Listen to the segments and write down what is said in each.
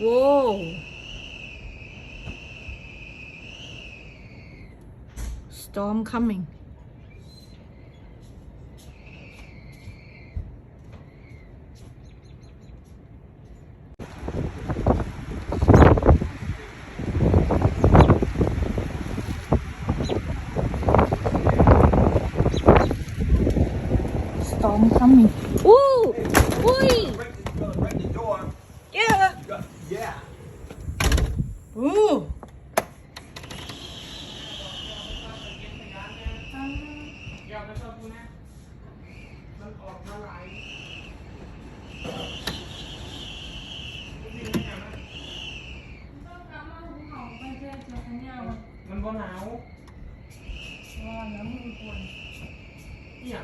Whoa. Storm coming. Storm coming. Ooh! Ui! Break the door. Yeah! Yeah. Ooh! อยากจะชอบกูนะมันออกมาหลายมันบ่หนาวน้ำมือควรเนี่ย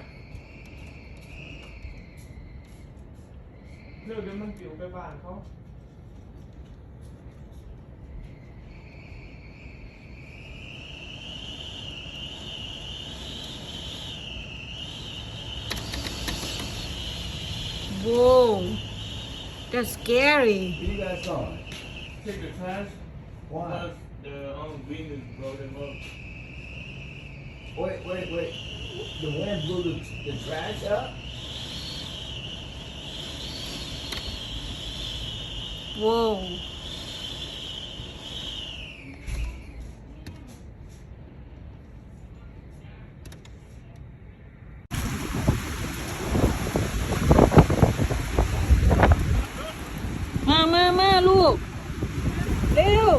เรื่องเดี๋ยวมันปิวไปบ้านเขาWhoa! That's scary. What you guys doing? Take the trash Why? because the wind is blowing them up. Wait. The wind blew the trash up? Whoa! Ma, look! เร็ว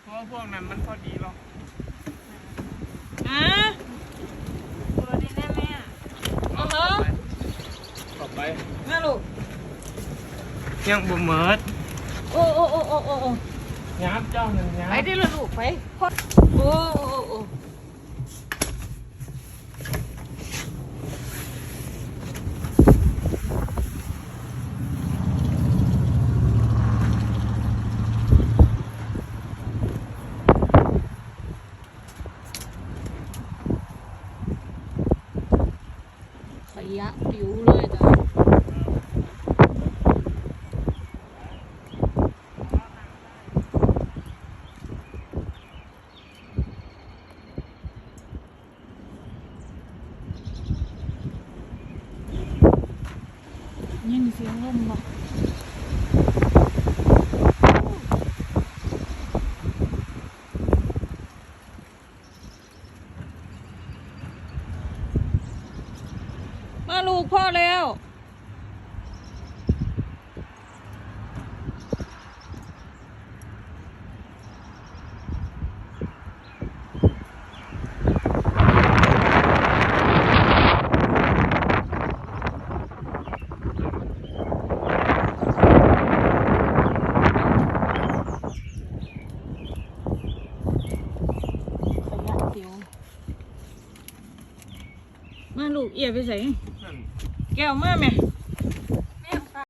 เพราะพวกนั้นมันพอดีหรอก ฮะ ตัวนี้แน่แม่ อ๋อฮะ ขอบไป มาลูก ยังบ่เมิด โอ้ ยับเจ้าหนึ่งยับ ไปดิลูกไปโอ้ ขยะปิวเลยจ้ะยินเสียงลมบ่มาลูกพ่อแล้วมาลูกเอียไปใส่แก้วมาไหม